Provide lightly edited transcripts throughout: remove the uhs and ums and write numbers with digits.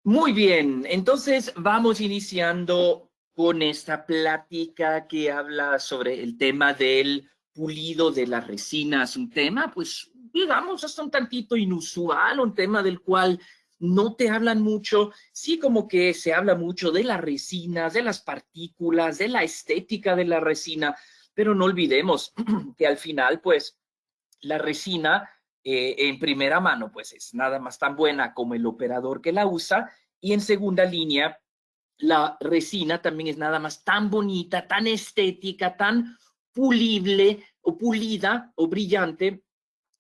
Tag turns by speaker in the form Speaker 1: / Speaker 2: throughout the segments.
Speaker 1: Muy bien, entonces vamos iniciando con esta plática que habla sobre el tema del pulido de las resinas, un tema, pues, digamos, hasta un tantito inusual, un tema del cual no te hablan mucho, sí como que se habla mucho de las resinas, de las partículas, de la estética de la resina, pero no olvidemos que al final, pues, la resina en primera mano, pues es nada más tan buena como el operador que la usa, y en segunda línea, la resina también es nada más tan bonita, tan estética, tan pulible o pulida o brillante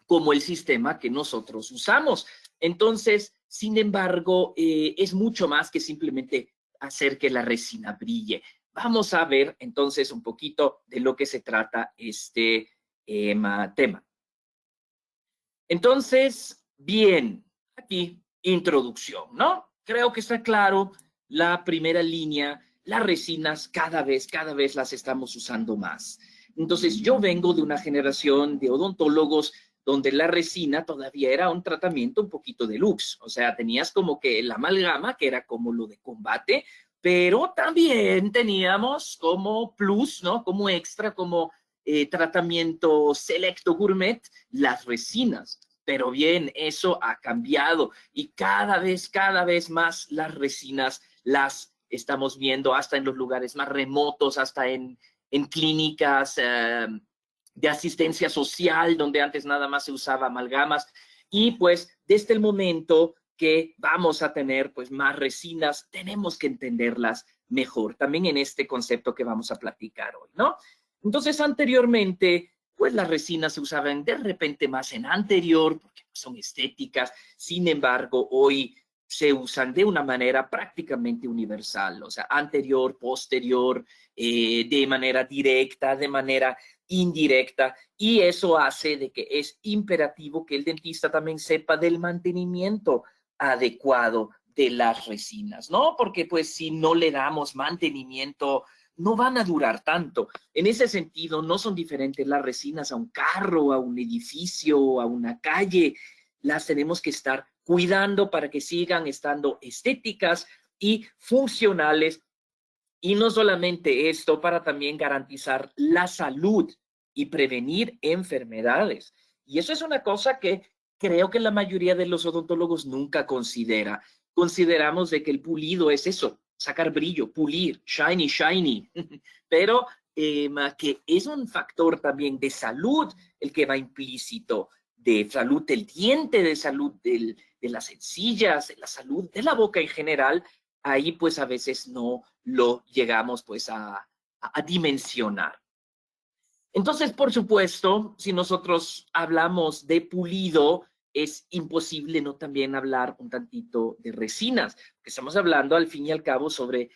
Speaker 1: como el sistema que nosotros usamos. Entonces, sin embargo, es mucho más que simplemente hacer que la resina brille. Vamos a ver entonces un poquito de lo que se trata este tema. Entonces, bien, aquí introducción, ¿no? Creo que está claro la primera línea, las resinas cada vez las estamos usando más. Entonces, yo vengo de una generación de odontólogos donde la resina todavía era un tratamiento un poquito deluxe, o sea, tenías como que la amalgama, que era como lo de combate, pero también teníamos como plus, ¿no? Como extra, como tratamiento selecto gourmet, las resinas. Pero bien, eso ha cambiado y cada vez más las resinas las estamos viendo hasta en los lugares más remotos, hasta en clínicas de asistencia social, donde antes nada más se usaba amalgamas. Y pues desde el momento que vamos a tener pues más resinas, tenemos que entenderlas mejor, también en este concepto que vamos a platicar hoy, ¿no? Entonces, anteriormente, pues las resinas se usaban de repente más en anterior, porque son estéticas, sin embargo, hoy se usan de una manera prácticamente universal, o sea, anterior, posterior, de manera directa, de manera indirecta, y eso hace de que es imperativo que el dentista también sepa del mantenimiento adecuado de las resinas, ¿no? Porque pues si no le damos mantenimiento, no van a durar tanto. En ese sentido, no son diferentes las resinas a un carro, a un edificio, a una calle. Las tenemos que estar cuidando para que sigan estando estéticas y funcionales. Y no solamente esto, para también garantizar la salud y prevenir enfermedades. Y eso es una cosa que creo que la mayoría de los odontólogos nunca considera. Consideramos de que el pulido es eso, sacar brillo, pulir, shiny, shiny. Pero que es un factor también de salud el que va implícito, de salud del diente, de salud de las encías, de la salud de la boca en general. Ahí pues a veces no lo llegamos pues a dimensionar. Entonces, por supuesto, si nosotros hablamos de pulido, es imposible no también hablar un tantito de resinas, porque estamos hablando al fin y al cabo sobre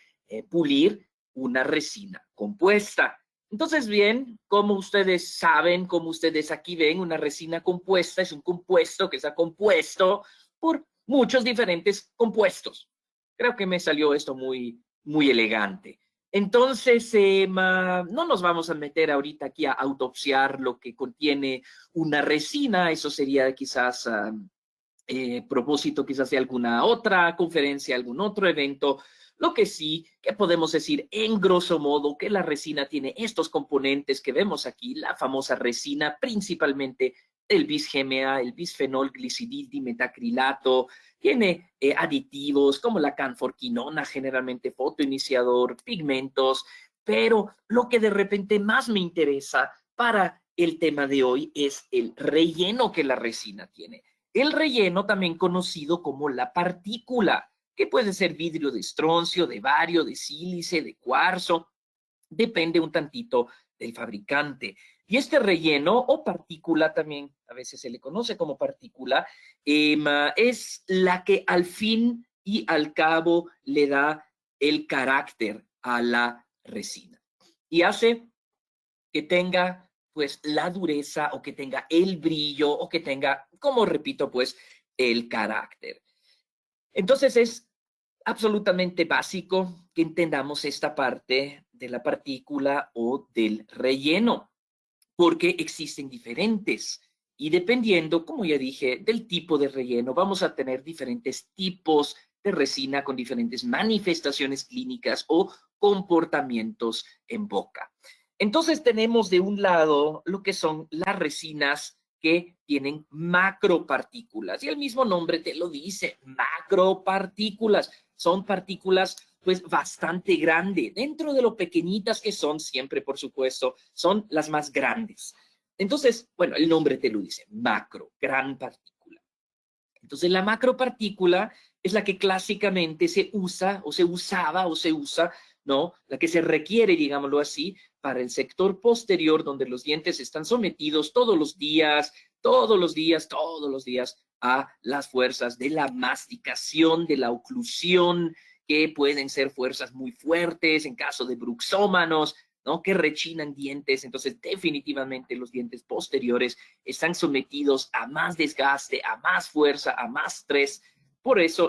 Speaker 1: pulir una resina compuesta. Entonces, bien, como ustedes saben, como ustedes aquí ven, una resina compuesta es un compuesto que está compuesto por muchos diferentes compuestos. Creo que me salió esto muy elegante. Entonces, no nos vamos a meter ahorita aquí a autopsiar lo que contiene una resina, eso sería quizás propósito quizás de alguna otra conferencia, algún otro evento. Lo que sí que podemos decir en grosso modo que la resina tiene estos componentes que vemos aquí, la famosa resina principalmente el bis-GMA, el bisfenol glicidil dimetacrilato, tiene aditivos como la canforquinona, generalmente fotoiniciador, pigmentos, pero lo que de repente más me interesa para el tema de hoy es el relleno que la resina tiene. El relleno, también conocido como la partícula, que puede ser vidrio de estroncio, de bario, de sílice, de cuarzo, depende un tantito del fabricante. Y este relleno o partícula también, a veces se le conoce como partícula, es la que al fin y al cabo le da el carácter a la resina y hace que tenga pues la dureza o que tenga el brillo o que tenga, como repito, pues el carácter. Entonces es absolutamente básico que entendamos esta parte de la partícula o del relleno, porque existen diferentes. Y dependiendo, como ya dije, del tipo de relleno, vamos a tener diferentes tipos de resina con diferentes manifestaciones clínicas o comportamientos en boca. Entonces tenemos de un lado lo que son las resinas que tienen macropartículas, y el mismo nombre te lo dice, macropartículas. Son partículas pues bastante grandes, dentro de lo pequeñitas que son, siempre por supuesto, son las más grandes. Entonces, bueno, el nombre te lo dice, macro, gran partícula. Entonces la macropartícula es la que clásicamente se usa o se usaba o se usa, ¿no? La que se requiere, digámoslo así, para el sector posterior donde los dientes están sometidos todos los días, todos los días, todos los días a las fuerzas de la masticación, de la oclusión, que pueden ser fuerzas muy fuertes en caso de bruxómanos, ¿no? Que rechinan dientes. Entonces, definitivamente los dientes posteriores están sometidos a más desgaste, a más fuerza, a más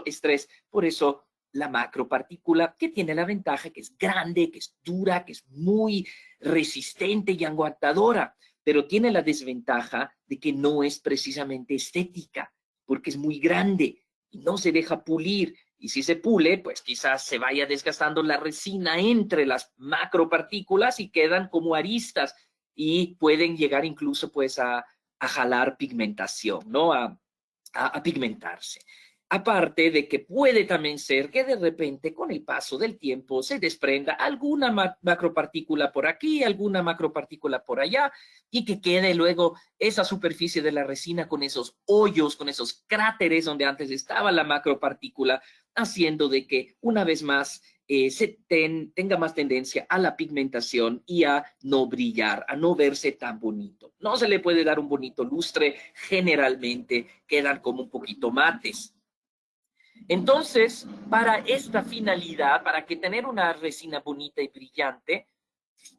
Speaker 1: estrés. Por eso la macropartícula, que tiene la ventaja que es grande, que es dura, que es muy resistente y aguantadora, pero tiene la desventaja de que no es precisamente estética, porque es muy grande y no se deja pulir. Y si se pule, pues quizás se vaya desgastando la resina entre las macropartículas y quedan como aristas y pueden llegar incluso pues a jalar pigmentación, ¿no? A pigmentarse. Aparte de que puede también ser que de repente con el paso del tiempo se desprenda alguna macropartícula por aquí, alguna macropartícula por allá, y que quede luego esa superficie de la resina con esos hoyos, con esos cráteres donde antes estaba la macropartícula, haciendo de que una vez más tenga más tendencia a la pigmentación y a no brillar, a no verse tan bonito. No se le puede dar un bonito lustre, generalmente quedan como un poquito mates. Entonces, para esta finalidad, para que tener una resina bonita y brillante,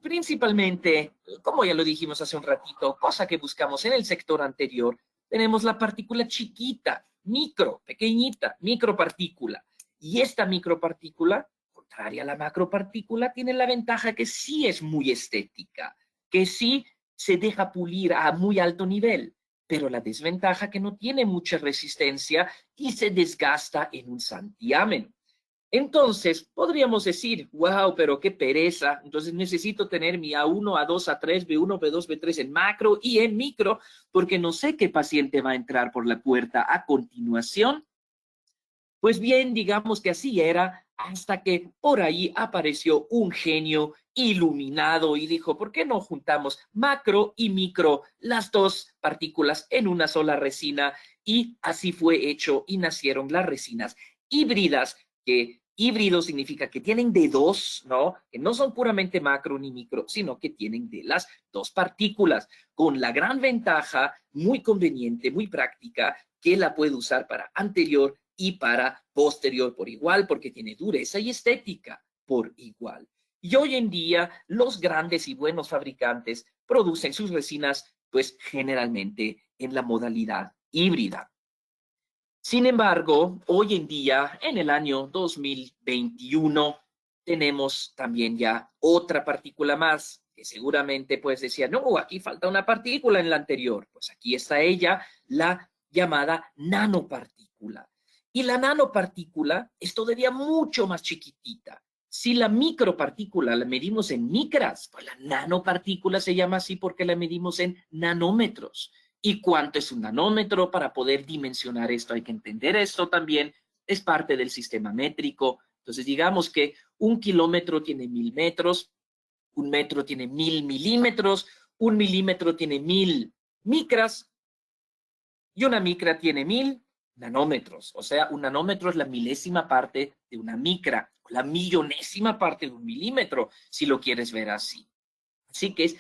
Speaker 1: principalmente, como ya lo dijimos hace un ratito, cosa que buscamos en el sector anterior, tenemos la partícula chiquita, micro, pequeñita, micropartícula. Y esta micropartícula, contraria a la macropartícula, tiene la ventaja que sí es muy estética, que sí se deja pulir a muy alto nivel, pero la desventaja que no tiene mucha resistencia y se desgasta en un santiamén. Entonces, podríamos decir, wow, pero qué pereza. Entonces necesito tener mi A1, A2, A3, B1, B2, B3 en macro y en micro, porque no sé qué paciente va a entrar por la puerta a continuación. Pues bien, digamos que así era, hasta que por ahí apareció un genio iluminado y dijo, ¿por qué no juntamos macro y micro, las dos partículas en una sola resina? Y así fue hecho y nacieron las resinas híbridas, que híbrido significa que tienen de dos, ¿no? Que no son puramente macro ni micro, sino que tienen de las dos partículas, con la gran ventaja, muy conveniente, muy práctica, que la puede usar para anterior y para posterior por igual, porque tiene dureza y estética por igual. Y hoy en día los grandes y buenos fabricantes producen sus resinas pues generalmente en la modalidad híbrida. Sin embargo, hoy en día, en el año 2021, tenemos también ya otra partícula más, que seguramente pues decía, no, aquí falta una partícula en la anterior. Pues aquí está ella, la llamada nanopartícula. Y la nanopartícula es todavía mucho más chiquitita. Si la micropartícula la medimos en micras, pues la nanopartícula se llama así porque la medimos en nanómetros. ¿Y cuánto es un nanómetro? Para poder dimensionar esto hay que entender esto también. Es parte del sistema métrico. Entonces, digamos que un kilómetro tiene 1000 metros, un metro tiene 1000 milímetros, un milímetro tiene 1000 micras y una micra tiene 1000 nanómetros. O sea, un nanómetro es la milésima parte de una micra, la millonésima parte de un milímetro, si lo quieres ver así. Así que es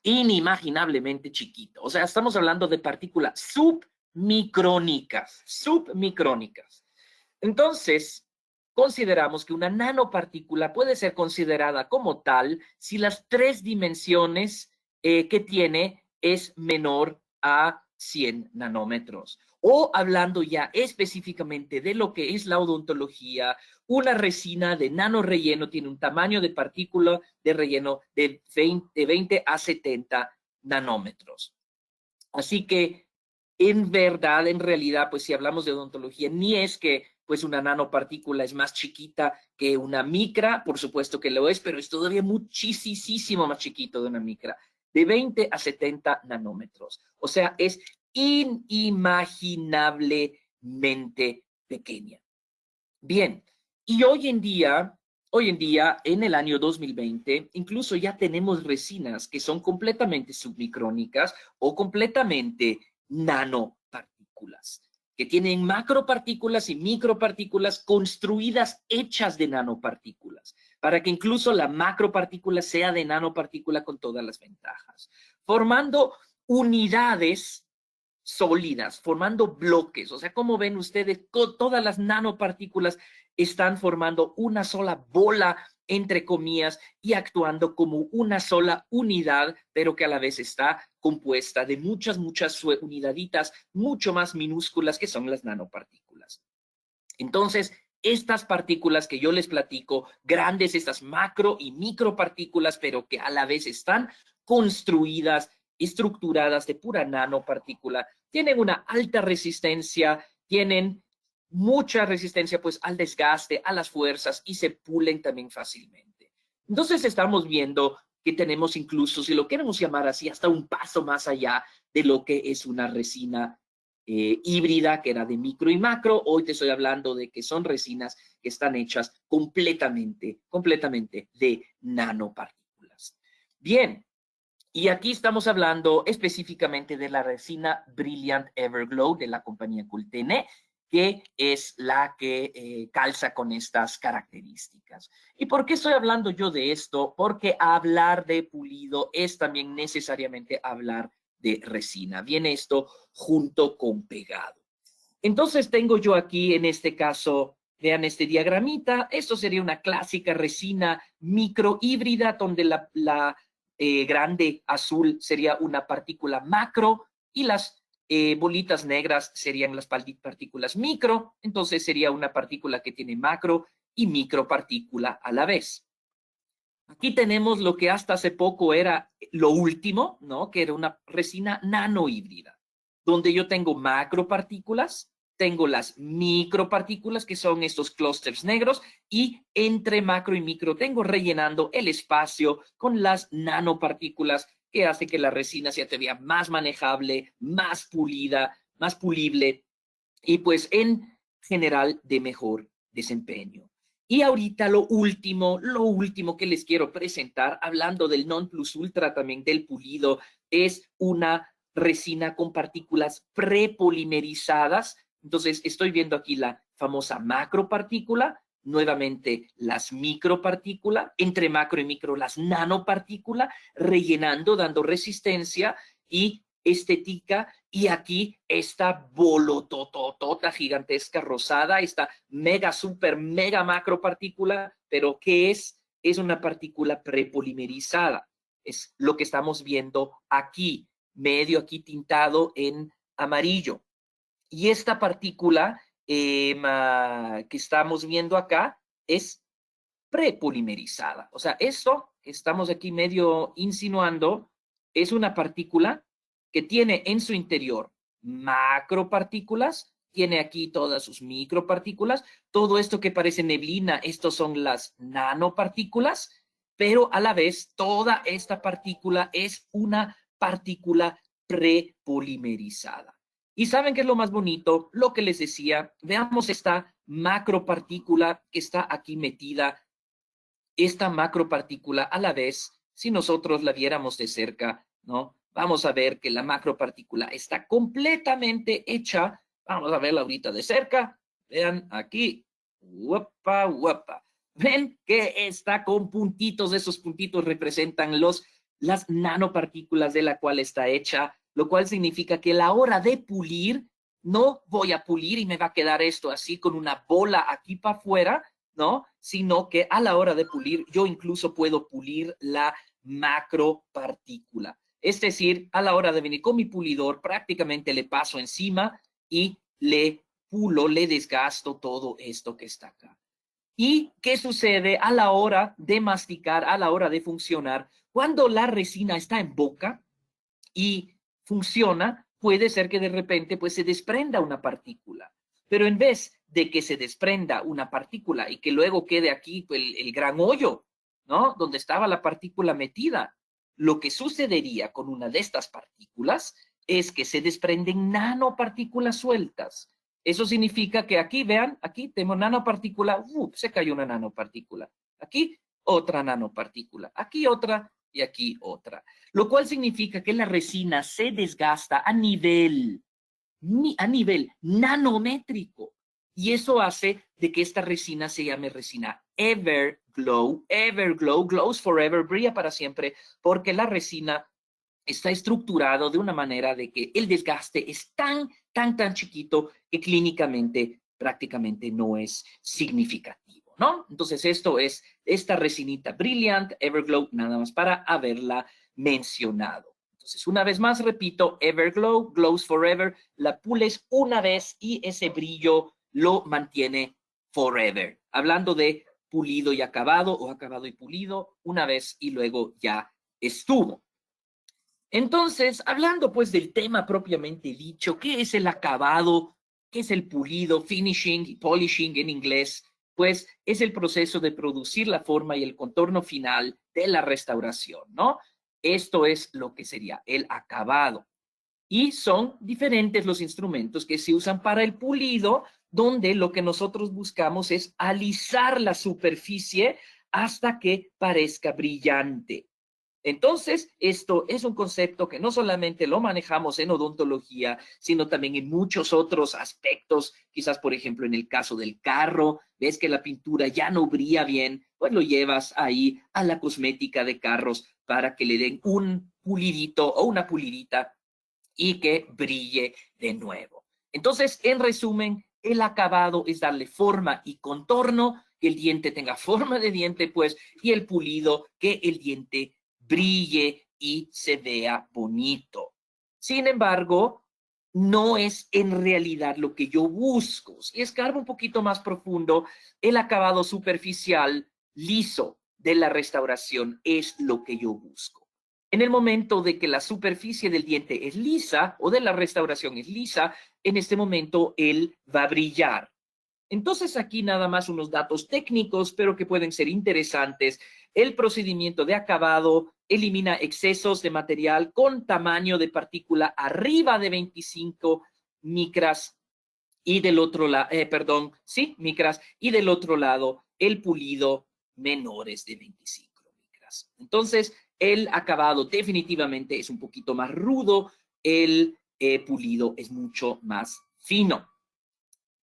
Speaker 1: inimaginablemente chiquito. O sea, estamos hablando de partículas submicrónicas, submicrónicas. Entonces, consideramos que una nanopartícula puede ser considerada como tal si las tres dimensiones que tiene es menor a 100 nanómetros. O hablando ya específicamente de lo que es la odontología, una resina de nanorelleno tiene un tamaño de partícula de relleno de 20 a 70 nanómetros. Así que En verdad, en realidad, pues si hablamos de odontología, ni es que pues una nanopartícula es más chiquita que una micra, por supuesto que lo es, pero es todavía muchísimo más chiquito de una micra, de 20 a 70 nanómetros. O sea, es inimaginablemente pequeña. Bien, y hoy en día, en el año 2020, incluso ya tenemos resinas que son completamente submicrónicas o completamente nanopartículas, que tienen macropartículas y micropartículas construidas, hechas de nanopartículas, para que incluso la macropartícula sea de nanopartícula con todas las ventajas, formando unidades sólidas, formando bloques. O sea, como ven ustedes, todas las nanopartículas están formando una sola bola, entre comillas, y actuando como una sola unidad, pero que a la vez está compuesta de muchas unidaditas mucho más minúsculas que son las nanopartículas. Entonces, estas partículas que yo les platico, grandes, estas macro y micropartículas, pero que a la vez están construidas, estructuradas de pura nanopartícula, tienen una alta resistencia, tienen mucha resistencia pues al desgaste, a las fuerzas y se pulen también fácilmente. Entonces estamos viendo que tenemos incluso, si lo queremos llamar así, hasta un paso más allá de lo que es una resina híbrida, que era de micro y macro. Hoy te estoy hablando de que son resinas que están hechas completamente de nanopartículas. Bien, y aquí estamos hablando específicamente de la resina Brilliant Everglow de la compañía Cultene, que es la que calza con estas características. ¿Y por qué estoy hablando yo de esto? Porque hablar de pulido es también necesariamente hablar de resina. Viene esto junto con pegado. Entonces tengo yo aquí en este caso, vean este diagramita, esto sería una clásica resina microhíbrida donde la grande azul sería una partícula macro y las bolitas negras serían las partículas micro, entonces sería una partícula que tiene macro y micropartícula a la vez. Aquí tenemos lo que hasta hace poco era lo último, ¿no? Que era una resina nanohíbrida, donde yo tengo macropartículas, tengo las micropartículas, que son estos clústeres negros, y entre macro y micro tengo rellenando el espacio con las nanopartículas, que hace que la resina sea todavía más manejable, más pulida, más pulible, y pues en general de mejor desempeño. Y ahorita lo último que les quiero presentar, hablando del non plus ultra también del pulido, es una resina con partículas prepolimerizadas. Entonces estoy viendo aquí la famosa macropartícula, nuevamente las micropartículas, entre macro y micro las nanopartículas, rellenando, dando resistencia y estética, y aquí esta bolototota gigantesca rosada, esta mega, super, mega macropartícula, pero ¿qué es? Es una partícula prepolimerizada. Es lo que estamos viendo aquí, medio aquí tintado en amarillo. Y esta partícula que estamos viendo acá es prepolimerizada. O sea, esto que estamos aquí medio insinuando es una partícula que tiene en su interior macropartículas, tiene aquí todas sus micropartículas, todo esto que parece neblina, estos son las nanopartículas, pero a la vez toda esta partícula es una partícula prepolimerizada. ¿Y saben qué es lo más bonito? Lo que les decía, veamos esta macropartícula que está aquí metida, esta macropartícula a la vez, si nosotros la viéramos de cerca, ¿no? Vamos a ver que la macropartícula está completamente hecha. Vamos a verla ahorita de cerca. Vean aquí. Guapa, guapa. Ven que está con puntitos. Esos puntitos representan las nanopartículas de la cual está hecha, lo cual significa que a la hora de pulir, no voy a pulir y me va a quedar esto así con una bola aquí para afuera, ¿no? Sino que a la hora de pulir, yo incluso puedo pulir la macropartícula. Es decir, a la hora de venir con mi pulidor, prácticamente le paso encima y le pulo, le desgasto todo esto que está acá. ¿Y qué sucede a la hora de masticar, a la hora de funcionar? Cuando la resina está en boca y funciona, puede ser que de repente pues se desprenda una partícula. Pero en vez de que se desprenda una partícula y que luego quede aquí pues, el gran hoyo, ¿no? Donde estaba la partícula metida, lo que sucedería con una de estas partículas es que se desprenden nanopartículas sueltas. Eso significa que aquí, vean, aquí tenemos nanopartícula, se cayó una nanopartícula. Aquí otra nanopartícula, aquí otra y aquí otra. Lo cual significa que la resina se desgasta a nivel nanométrico. Y eso hace de que esta resina se llame resina Everglow. Everglow, glows forever, brilla para siempre, porque la resina está estructurado de una manera de que el desgaste es tan chiquito que clínicamente prácticamente no es significativo, ¿no? Entonces esto es esta resinita Brilliant Everglow, nada más para haberla mencionado. Entonces, una vez más, repito, Everglow, glows forever, la pules una vez y ese brillo lo mantiene forever. Hablando de pulido y acabado o acabado y pulido, una vez y luego ya estuvo. Entonces, hablando pues del tema propiamente dicho, ¿qué es el acabado? ¿Qué es el pulido, finishing y polishing en inglés? Pues es el proceso de producir la forma y el contorno final de la restauración, ¿no? Esto es lo que sería el acabado. Y son diferentes los instrumentos que se usan para el pulido, donde lo que nosotros buscamos es alisar la superficie hasta que parezca brillante. Entonces, esto es un concepto que no solamente lo manejamos en odontología, sino también en muchos otros aspectos. Quizás, por ejemplo, en el caso del carro, ves que la pintura ya no brilla bien, pues lo llevas ahí a la cosmética de carros para que le den un pulidito o una pulidita y que brille de nuevo. Entonces, en resumen, el acabado es darle forma y contorno, que el diente tenga forma de diente, pues, y el pulido, que el diente brille y se vea bonito. Sin embargo, no es en realidad lo que yo busco. Si escarbo un poquito más profundo, el acabado superficial, liso de la restauración es lo que yo busco. En el momento de que la superficie del diente es lisa o de la restauración es lisa, en este momento él va a brillar. Entonces aquí nada más unos datos técnicos, pero que pueden ser interesantes. El procedimiento de acabado elimina excesos de material con tamaño de partícula arriba de 25 micras y del otro lado, micras, y del otro lado el pulido menores de 25 micras. Entonces, el acabado definitivamente es un poquito más rudo, el pulido es mucho más fino.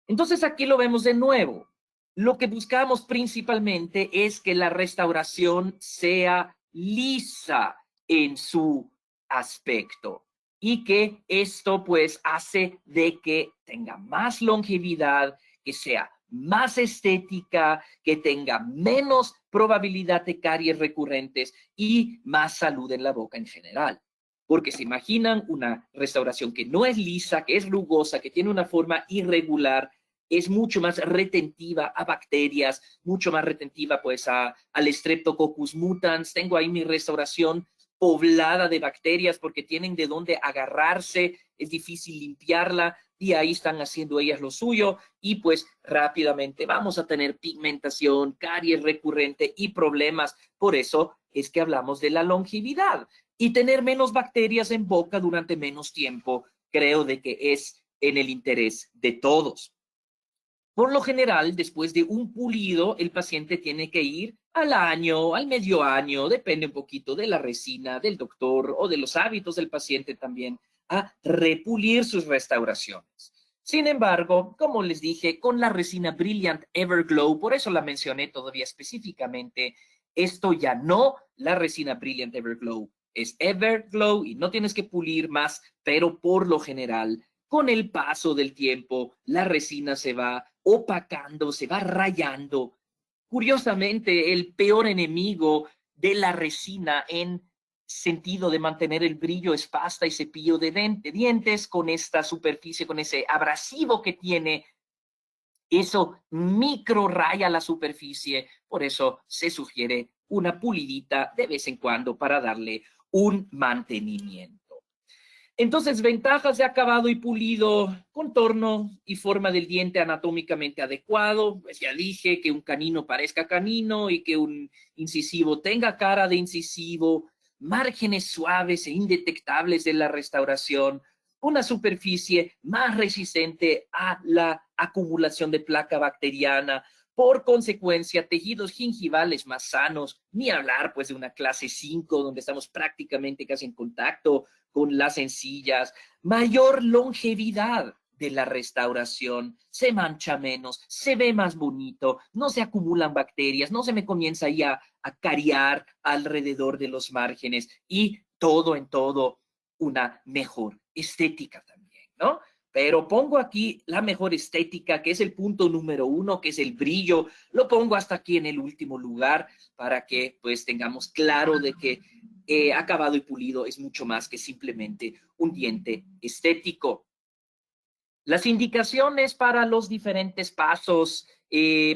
Speaker 1: Entonces aquí lo vemos de nuevo. Lo que buscamos principalmente es que la restauración sea lisa en su aspecto y que esto pues hace de que tenga más longevidad, que sea más estética, que tenga menos probabilidad de caries recurrentes y más salud en la boca en general. Porque se imaginan una restauración que no es lisa, que es rugosa, que tiene una forma irregular, es mucho más retentiva a bacterias, mucho más retentiva pues al Streptococcus mutans. Tengo ahí mi restauración poblada de bacterias porque tienen de dónde agarrarse, es difícil limpiarla y ahí están haciendo ellas lo suyo y pues rápidamente vamos a tener pigmentación, caries recurrente y problemas. Por eso es que hablamos de la longevidad y tener menos bacterias en boca durante menos tiempo, creo de que es en el interés de todos. Por lo general, después de un pulido, el paciente tiene que ir al año, al medio año, depende un poquito de la resina, del doctor o de los hábitos del paciente también, a repulir sus restauraciones. Sin embargo, como les dije, con la resina Brilliant Everglow, por eso la mencioné todavía específicamente, esto ya no, la resina Brilliant Everglow es Everglow y no tienes que pulir más, pero por lo general con el paso del tiempo, la resina se va opacando, se va rayando. Curiosamente, el peor enemigo de la resina en sentido de mantener el brillo es pasta y cepillo de dientes con esta superficie, con ese abrasivo que tiene. Eso micro raya la superficie, por eso se sugiere una pulidita de vez en cuando para darle un mantenimiento. Entonces, ventajas de acabado y pulido, contorno y forma del diente anatómicamente adecuado. Pues ya dije que un canino parezca canino y que un incisivo tenga cara de incisivo, márgenes suaves e indetectables de la restauración, una superficie más resistente a la acumulación de placa bacteriana, por consecuencia, tejidos gingivales más sanos, ni hablar pues de una clase 5 donde estamos prácticamente casi en contacto con las encías, mayor longevidad de la restauración, se mancha menos, se ve más bonito, no se acumulan bacterias, no se me comienza ahí a cariar alrededor de los márgenes y todo en todo una mejor estética también, ¿no? Pero pongo aquí la mejor estética, que es el punto número 1, que es el brillo. Lo pongo hasta aquí en el último lugar para que pues tengamos claro de que acabado y pulido es mucho más que simplemente un diente estético. Las indicaciones para los diferentes pasos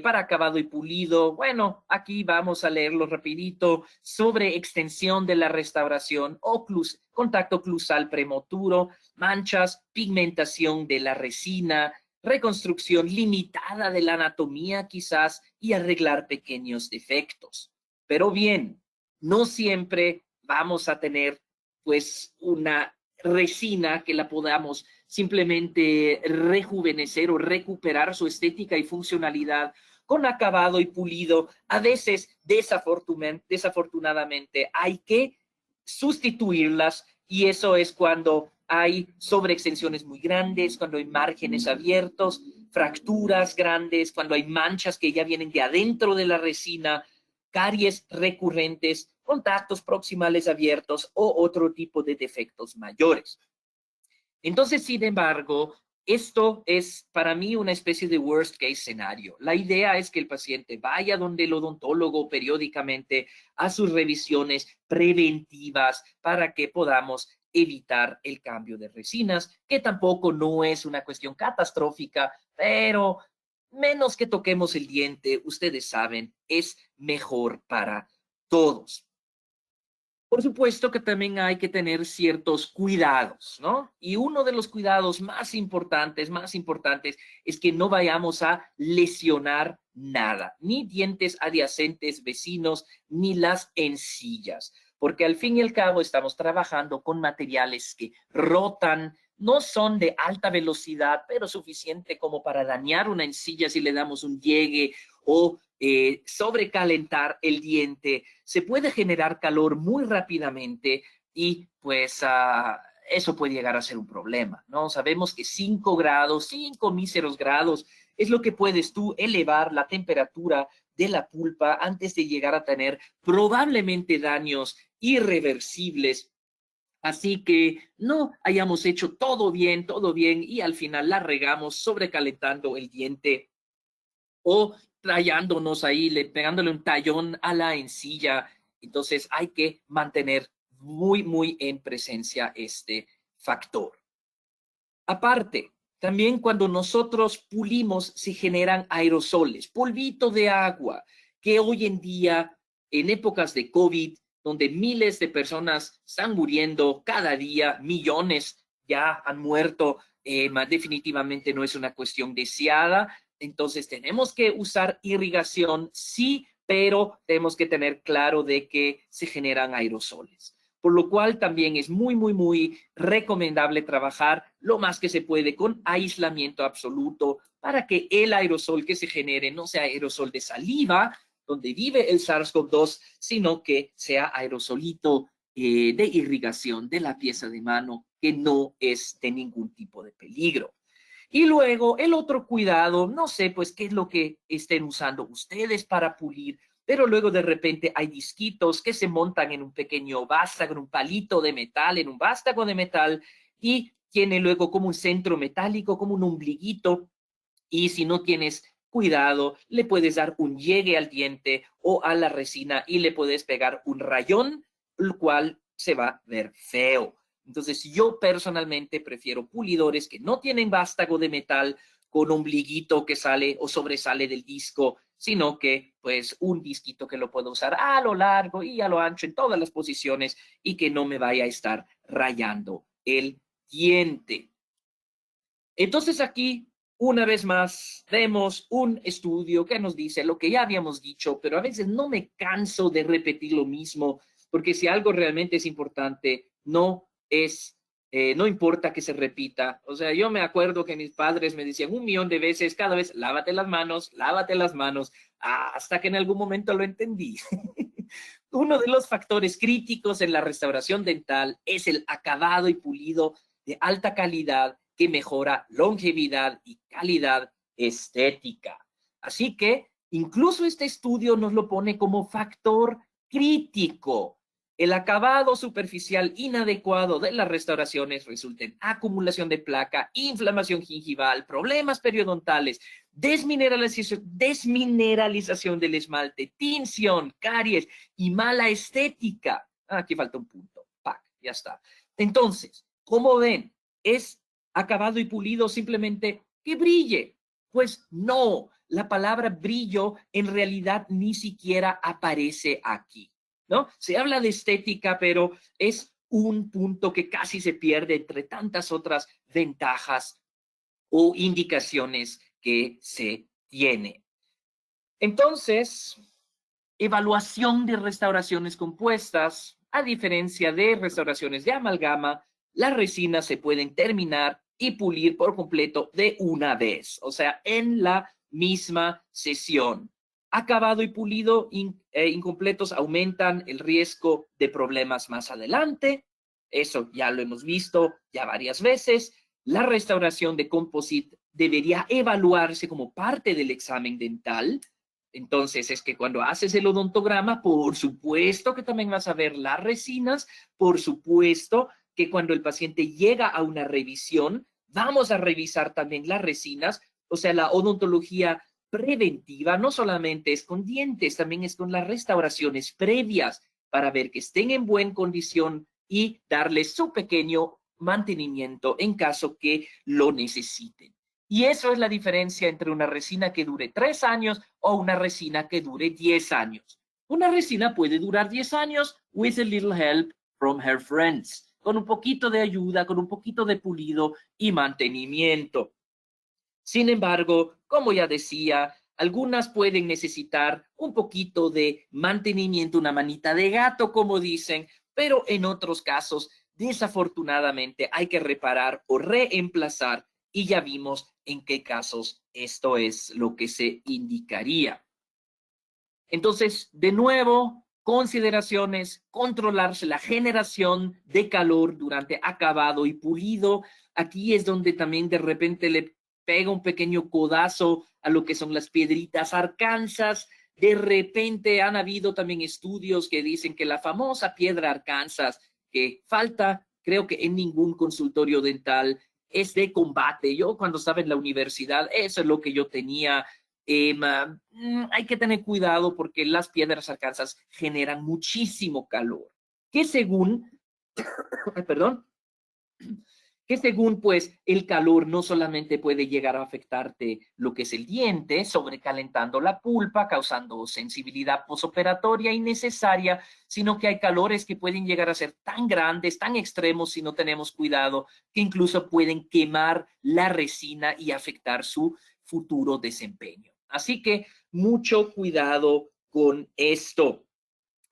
Speaker 1: para acabado y pulido. Bueno, aquí vamos a leerlo rapidito. Sobre extensión de la restauración, contacto oclusal prematuro, manchas, pigmentación de la resina, reconstrucción limitada de la anatomía quizás y arreglar pequeños defectos. Pero bien, no siempre vamos a tener pues una resina que la podamos simplemente rejuvenecer o recuperar su estética y funcionalidad con acabado y pulido. A veces, desafortunadamente, hay que sustituirlas y eso es cuando hay sobreextensiones muy grandes, cuando hay márgenes abiertos, fracturas grandes, cuando hay manchas que ya vienen de adentro de la resina, caries recurrentes, contactos proximales abiertos o otro tipo de defectos mayores. Entonces, sin embargo, esto es para mí una especie de worst case scenario. La idea es que el paciente vaya donde el odontólogo periódicamente a sus revisiones preventivas para que podamos evitar el cambio de resinas, que tampoco no es una cuestión catastrófica, pero menos que toquemos el diente, ustedes saben, es mejor para todos. Por supuesto que también hay que tener ciertos cuidados, ¿no? Y uno de los cuidados más importantes, es que no vayamos a lesionar nada, ni dientes adyacentes vecinos, ni las encías, porque al fin y al cabo estamos trabajando con materiales que rotan, no son de alta velocidad, pero suficiente como para dañar una encilla si le damos un llegue o sobrecalentar el diente. Se puede generar calor muy rápidamente y pues eso puede llegar a ser un problema, ¿no? Sabemos que 5 grados, 5 míseros grados, es lo que puedes tú elevar la temperatura de la pulpa antes de llegar a tener probablemente daños irreversibles. Así que no hayamos hecho todo bien y al final la regamos sobrecalentando el diente o trayándonos ahí, pegándole un tallón a la encilla. Entonces hay que mantener muy en presencia este factor. Aparte, también cuando nosotros pulimos se generan aerosoles, polvito de agua, que hoy en día, en épocas de COVID, donde miles de personas están muriendo cada día, millones ya han muerto, definitivamente no es una cuestión deseada. Entonces tenemos que usar irrigación, sí, pero tenemos que tener claro de que se generan aerosoles. Por lo cual también es muy recomendable trabajar lo más que se puede con aislamiento absoluto para que el aerosol que se genere no sea aerosol de saliva, donde vive el SARS-CoV-2, sino que sea aerosolito de irrigación de la pieza de mano, que no es de ningún tipo de peligro. Y luego el otro cuidado, no sé pues qué es lo que estén usando ustedes para pulir, pero luego de repente hay disquitos que se montan en un pequeño vástago, en un palito de metal, en un vástago de metal, y tiene luego como un centro metálico, como un ombliguito, y si no tienes cuidado, le puedes dar un llegue al diente o a la resina y le puedes pegar un rayón, el cual se va a ver feo. Entonces, yo personalmente prefiero pulidores que no tienen vástago de metal con ombliguito que sale o sobresale del disco, sino que pues un disquito que lo puedo usar a lo largo y a lo ancho en todas las posiciones y que no me vaya a estar rayando el diente. Entonces aquí, una vez más, vemos un estudio que nos dice lo que ya habíamos dicho, pero a veces no me canso de repetir lo mismo, porque si algo realmente es importante, no importa que se repita. O sea, yo me acuerdo que mis padres me decían 1 millón de veces, cada vez, lávate las manos, hasta que en algún momento lo entendí. Uno de los factores críticos en la restauración dental es el acabado y pulido de alta calidad que mejora longevidad y calidad estética. Así que incluso este estudio nos lo pone como factor crítico. El acabado superficial inadecuado de las restauraciones resulta en acumulación de placa, inflamación gingival, problemas periodontales, desmineralización del esmalte, tinción, caries y mala estética. Aquí falta un punto. ¡Pac! Ya está. Entonces, como ven, ¿es acabado y pulido simplemente que brille? Pues no, la palabra brillo en realidad ni siquiera aparece aquí, ¿no? Se habla de estética, pero es un punto que casi se pierde entre tantas otras ventajas o indicaciones que se tiene. Entonces, evaluación de restauraciones compuestas. A diferencia de restauraciones de amalgama, las resinas se pueden terminar y pulir por completo de una vez, o sea, en la misma sesión. Acabado y pulido incompletos aumentan el riesgo de problemas más adelante. Eso ya lo hemos visto ya varias veces. La restauración de composite debería evaluarse como parte del examen dental. Entonces, es que cuando haces el odontograma, por supuesto que también vas a ver las resinas, por supuesto que cuando el paciente llega a una revisión, vamos a revisar también las resinas, o sea, la odontología preventiva no solamente es con dientes, también es con las restauraciones previas para ver que estén en buena condición y darles su pequeño mantenimiento en caso que lo necesiten. Y eso es la diferencia entre una resina que dure 3 años o una resina que dure 10 años. Una resina puede durar 10 años with a little help from her friends, con un poquito de ayuda, con un poquito de pulido y mantenimiento. Sin embargo, como ya decía, algunas pueden necesitar un poquito de mantenimiento, una manita de gato, como dicen, pero en otros casos, desafortunadamente, hay que reparar o reemplazar y ya vimos en qué casos esto es lo que se indicaría. Entonces, de nuevo, consideraciones, controlarse la generación de calor durante acabado y pulido. Aquí es donde también de repente le pega un pequeño codazo a lo que son las piedritas Arkansas. De repente han habido también estudios que dicen que la famosa piedra Arkansas, que falta, creo que en ningún consultorio dental, es de combate. Yo cuando estaba en la universidad, eso es lo que yo tenía. Hay que tener cuidado porque las piedras Arkansas generan muchísimo calor, que según, perdón, que según pues el calor no solamente puede llegar a afectarte lo que es el diente, sobrecalentando la pulpa, causando sensibilidad posoperatoria innecesaria, sino que hay calores que pueden llegar a ser tan grandes, tan extremos si no tenemos cuidado, que incluso pueden quemar la resina y afectar su futuro desempeño. Así que mucho cuidado con esto.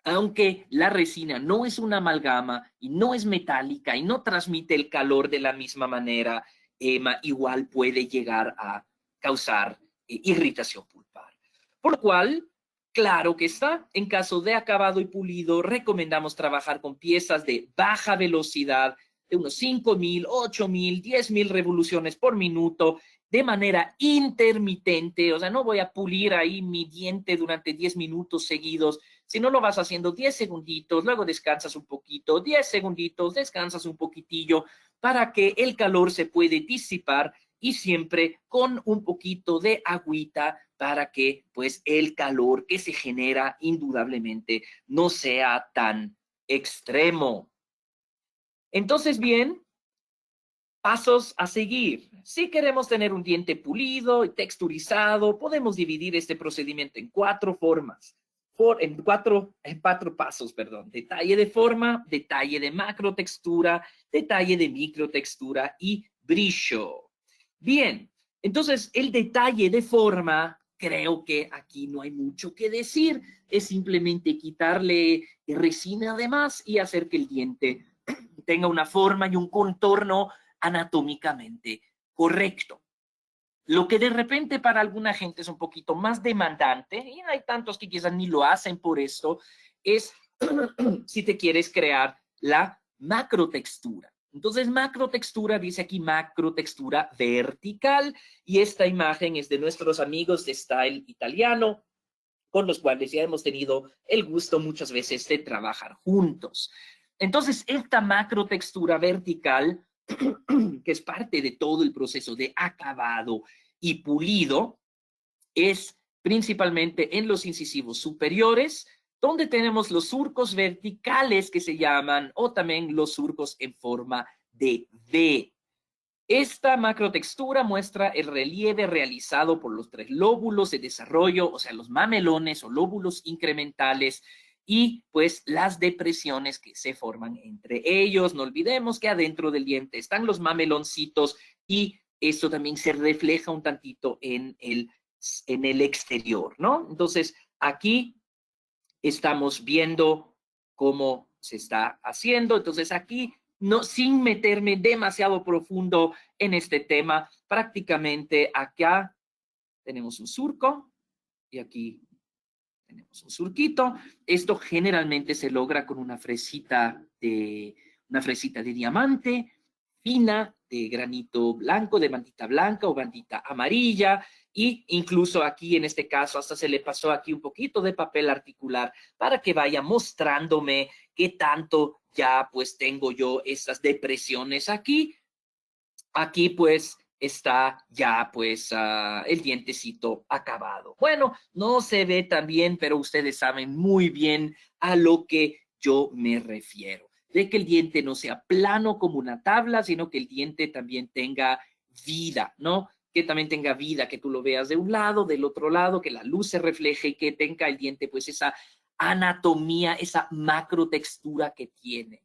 Speaker 1: Aunque la resina no es una amalgama y no es metálica y no transmite el calor de la misma manera, igual puede llegar a causar irritación pulpar. Por lo cual, claro que está, en caso de acabado y pulido, recomendamos trabajar con piezas de baja velocidad, de unos 5,000, 8,000, 10,000 revoluciones por minuto, de manera intermitente. O sea, no voy a pulir ahí mi diente durante 10 minutos seguidos, si no lo vas haciendo 10 segunditos, luego descansas un poquito, 10 segunditos, descansas un poquitillo para que el calor se puede disipar y siempre con un poquito de agüita para que pues el calor que se genera indudablemente no sea tan extremo. Entonces, bien, pasos a seguir. Si queremos tener un diente pulido y texturizado, podemos dividir este procedimiento en 4 formas. en cuatro pasos, perdón. Detalle de forma, detalle de macrotextura, detalle de microtextura y brillo. Bien, entonces el detalle de forma, creo que aquí no hay mucho que decir. Es simplemente quitarle resina además y hacer que el diente tenga una forma y un contorno anatómicamente correcto. Lo que de repente para alguna gente es un poquito más demandante, y hay tantos que quizás ni lo hacen por esto, es si te quieres crear la macrotextura. Entonces, macrotextura, dice aquí macrotextura vertical, y esta imagen es de nuestros amigos de Style Italiano, con los cuales ya hemos tenido el gusto muchas veces de trabajar juntos. Entonces, esta macrotextura vertical, que es parte de todo el proceso de acabado y pulido, es principalmente en los incisivos superiores, donde tenemos los surcos verticales que se llaman, o también los surcos en forma de V. Esta macrotextura muestra el relieve realizado por los tres lóbulos de desarrollo, o sea, los mamelones o lóbulos incrementales, y pues las depresiones que se forman entre ellos. No olvidemos que adentro del diente están los mameloncitos y esto también se refleja un tantito en el exterior, ¿no? Entonces, aquí estamos viendo cómo se está haciendo. Entonces, aquí, no, sin meterme demasiado profundo en este tema, prácticamente acá tenemos un surco y aquí tenemos un surquito. Esto generalmente se logra con una fresita de diamante fina, de granito blanco, de bandita blanca o bandita amarilla, y incluso aquí en este caso hasta se le pasó aquí un poquito de papel articular para que vaya mostrándome qué tanto ya pues tengo yo estas depresiones aquí. Aquí pues está ya pues el dientecito acabado. Bueno, no se ve tan bien, pero ustedes saben muy bien a lo que yo me refiero. De que el diente no sea plano como una tabla, sino que el diente también tenga vida, ¿no? Que también tenga vida, que tú lo veas de un lado, del otro lado, que la luz se refleje y que tenga el diente pues esa anatomía, esa macrotextura que tiene.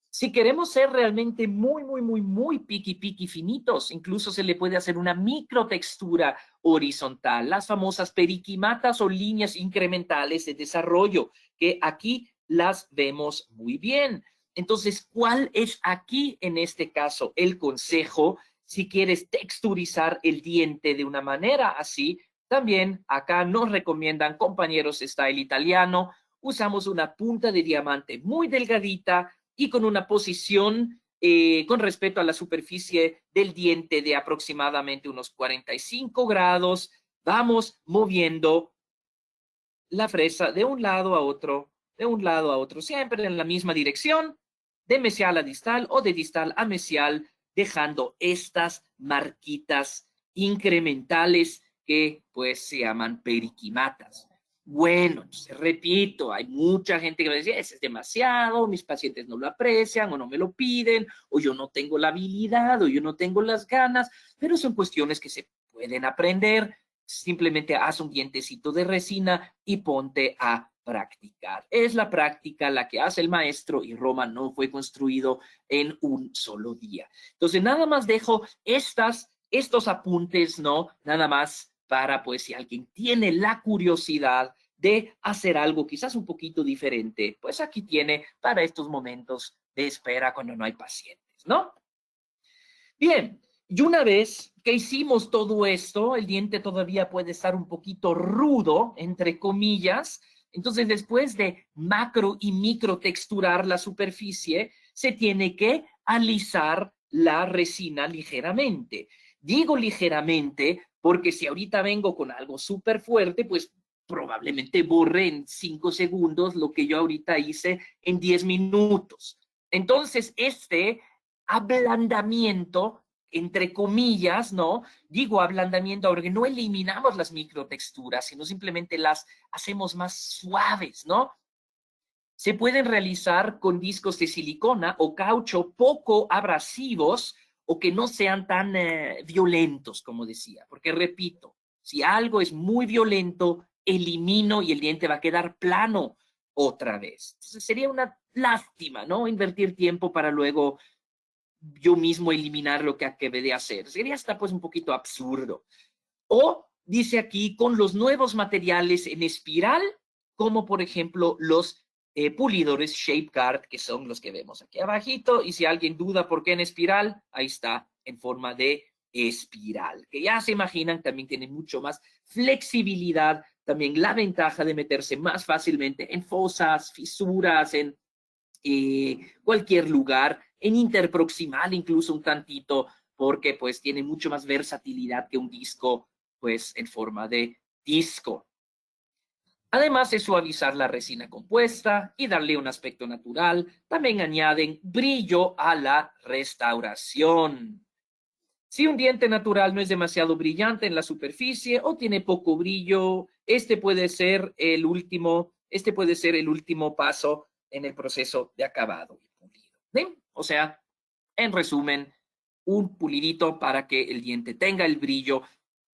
Speaker 1: Si queremos ser realmente muy piqui finitos, incluso se le puede hacer una microtextura horizontal, las famosas periquimatas o líneas incrementales de desarrollo, que aquí las vemos muy bien. Entonces, ¿cuál es aquí en este caso el consejo? Si quieres texturizar el diente de una manera así, también acá nos recomiendan compañeros de Style Italiano, usamos una punta de diamante muy delgadita y con una posición con respecto a la superficie del diente de aproximadamente unos 45 grados, vamos moviendo la fresa de un lado a otro, siempre en la misma dirección, de mesial a distal o de distal a mesial, dejando estas marquitas incrementales que pues se llaman periquimatas. Bueno, entonces, repito, hay mucha gente que me dice, es demasiado, mis pacientes no lo aprecian o no me lo piden, o yo no tengo la habilidad o yo no tengo las ganas, pero son cuestiones que se pueden aprender. Simplemente haz un dientecito de resina y ponte a practicar. Es la práctica la que hace el maestro y Roma no fue construido en un solo día. Entonces, nada más dejo estos apuntes, ¿no? Nada más para, pues, si alguien tiene la curiosidad de hacer algo quizás un poquito diferente, pues aquí tiene para estos momentos de espera cuando no hay pacientes, ¿no? Bien, y una vez que hicimos todo esto, el diente todavía puede estar un poquito rudo, entre comillas. Entonces, después de macro y micro texturar la superficie, se tiene que alisar la resina ligeramente. Digo ligeramente porque si ahorita vengo con algo súper fuerte, pues probablemente borre en 5 segundos lo que yo ahorita hice en 10 minutos. Entonces, este ablandamiento, entre comillas, ¿no? Digo ablandamiento porque no eliminamos las microtexturas, sino simplemente las hacemos más suaves, ¿no? Se pueden realizar con discos de silicona o caucho poco abrasivos o que no sean tan violentos, como decía, porque repito, si algo es muy violento, elimino y el diente va a quedar plano otra vez. Entonces sería una lástima, ¿no? Invertir tiempo para luego yo mismo eliminar lo que acabé de hacer. Sería hasta pues un poquito absurdo. O dice aquí con los nuevos materiales en espiral, como por ejemplo los pulidores Shape Guard, que son los que vemos aquí abajito. Y si alguien duda por qué en espiral, ahí está, en forma de espiral, que ya se imaginan, también tiene mucho más flexibilidad, también la ventaja de meterse más fácilmente en fosas, fisuras, en cualquier lugar, en interproximal incluso un tantito, porque pues tiene mucho más versatilidad que un disco pues en forma de disco. Además de suavizar la resina compuesta y darle un aspecto natural, también añaden brillo a la restauración. Si un diente natural no es demasiado brillante en la superficie o tiene poco brillo, este puede ser el último paso en el proceso de acabado y pulido. ¿Sí? O sea, en resumen, un pulidito para que el diente tenga el brillo,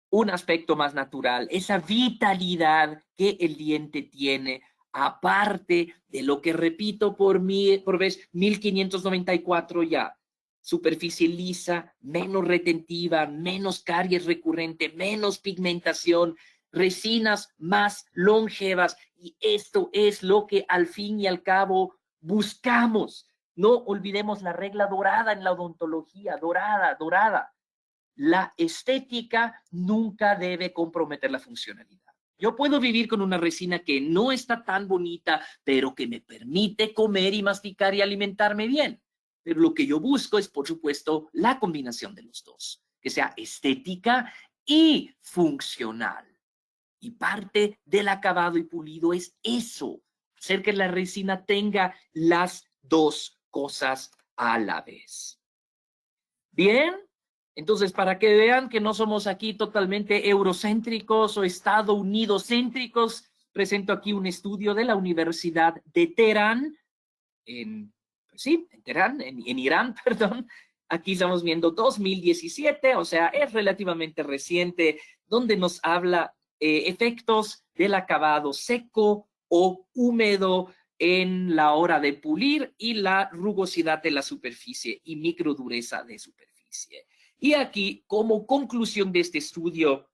Speaker 1: un aspecto más natural, esa vitalidad que el diente tiene, aparte de lo que repito por vez 1594 ya. Superficie lisa, menos retentiva, menos caries recurrente, menos pigmentación, resinas más longevas. Y esto es lo que al fin y al cabo buscamos. No olvidemos la regla dorada en la odontología, dorada, dorada. La estética nunca debe comprometer la funcionalidad. Yo puedo vivir con una resina que no está tan bonita, pero que me permite comer y masticar y alimentarme bien. Pero lo que yo busco es, por supuesto, la combinación de los dos, que sea estética y funcional. Y parte del acabado y pulido es eso, hacer que la resina tenga las dos cosas a la vez. Bien, entonces para que vean que no somos aquí totalmente eurocéntricos o Estados Unidos céntricos, presento aquí un estudio de la Universidad de Teherán, en Teherán, en Irán, perdón. Aquí estamos viendo 2017, o sea, es relativamente reciente, donde nos habla efectos del acabado seco o húmedo en la hora de pulir y la rugosidad de la superficie y microdureza de superficie. Y aquí, como conclusión de este estudio,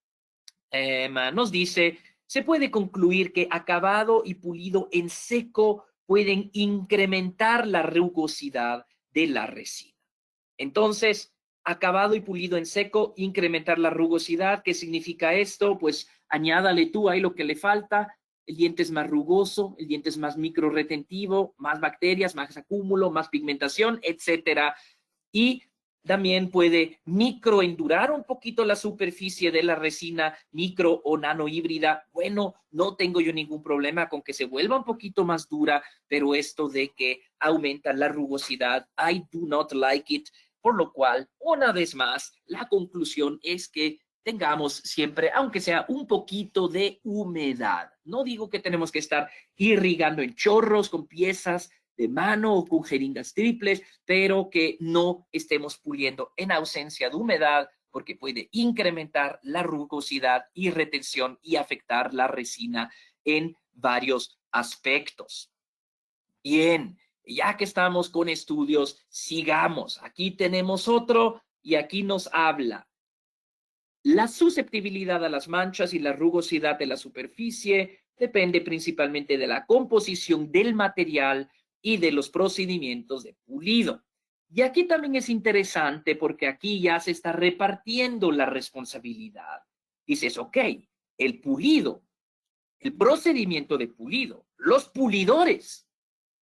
Speaker 1: nos dice, se puede concluir que acabado y pulido en seco pueden incrementar la rugosidad de la resina. Entonces, acabado y pulido en seco, incrementar la rugosidad. ¿Qué significa esto? Pues añádale tú ahí lo que le falta. El diente es más rugoso, el diente es más microrretentivo, más bacterias, más acúmulo, más pigmentación, etcétera. Y también puede microendurar un poquito la superficie de la resina micro o nano híbrida. Bueno, no tengo yo ningún problema con que se vuelva un poquito más dura, pero esto de que aumenta la rugosidad, I do not like it. Por lo cual, una vez más, la conclusión es que tengamos siempre, aunque sea un poquito de humedad. No digo que tenemos que estar irrigando en chorros con piezas de mano o con jeringas triples, pero que no estemos puliendo en ausencia de humedad, porque puede incrementar la rugosidad y retención y afectar la resina en varios aspectos. Bien, ya que estamos con estudios, sigamos. Aquí tenemos otro y aquí nos habla. La susceptibilidad a las manchas y la rugosidad de la superficie depende principalmente de la composición del material y de los procedimientos de pulido. Y aquí también es interesante porque aquí ya se está repartiendo la responsabilidad. Dices, ok, el pulido, el procedimiento de pulido, los pulidores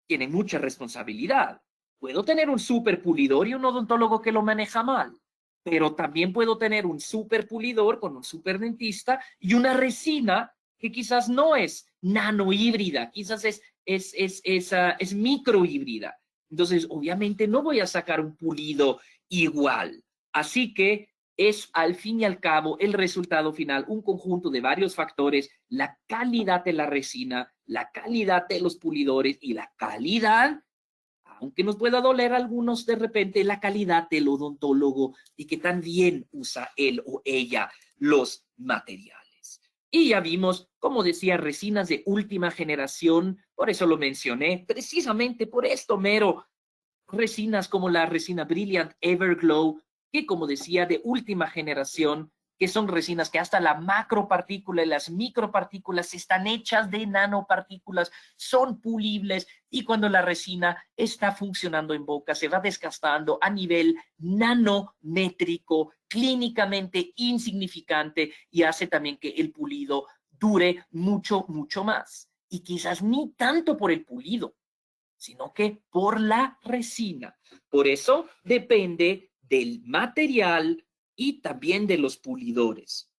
Speaker 1: tienen mucha responsabilidad. Puedo tener un super pulidor y un odontólogo que lo maneja mal, pero también puedo tener un super pulidor con un super dentista y una resina que quizás no es nano híbrida, quizás es micro híbrida. Entonces, obviamente no voy a sacar un pulido igual. Así que es al fin y al cabo el resultado final, un conjunto de varios factores, la calidad de la resina, la calidad de los pulidores y la calidad, aunque nos pueda doler a algunos de repente, la calidad del odontólogo y que tan bien usa él o ella los materiales. Y ya vimos, como decía, resinas de última generación, por eso lo mencioné, precisamente por esto mero, resinas como la resina Brilliant Everglow, que como decía, de última generación, que son resinas que hasta la macropartícula y las micropartículas están hechas de nanopartículas, son pulibles y cuando la resina está funcionando en boca se va desgastando a nivel nanométrico, clínicamente insignificante y hace también que el pulido dure mucho, mucho más. Y quizás ni tanto por el pulido, sino que por la resina. Por eso depende del material y también de los pulidores.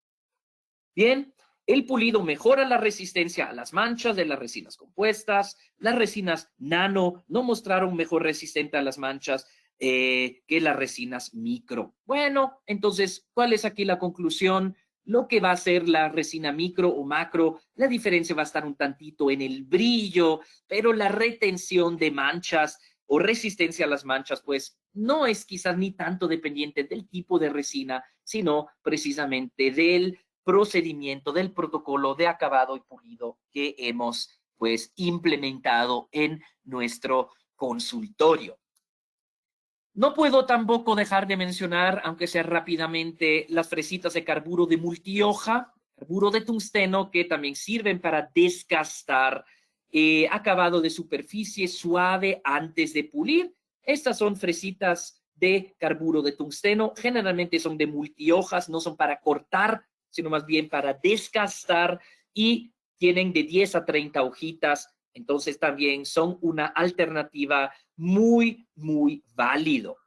Speaker 1: Bien, el pulido mejora la resistencia a las manchas de las resinas compuestas. Las resinas nano no mostraron mejor resistente a las manchas que las resinas micro. Bueno, entonces, ¿cuál es aquí la conclusión? Lo que va a ser la resina micro o macro, la diferencia va a estar un tantito en el brillo, pero la retención de manchas o resistencia a las manchas, pues no es quizás ni tanto dependiente del tipo de resina, sino precisamente del procedimiento, del protocolo de acabado y pulido que hemos pues implementado en nuestro consultorio. No puedo tampoco dejar de mencionar, aunque sea rápidamente, las fresitas de carburo de multihoja, carburo de tungsteno, que también sirven para desgastar acabado de superficie suave antes de pulir. Estas son fresitas de carburo de tungsteno, generalmente son de multihojas, no son para cortar, sino más bien para desgastar y tienen de 10 a 30 hojitas, entonces también son una alternativa muy, muy válido.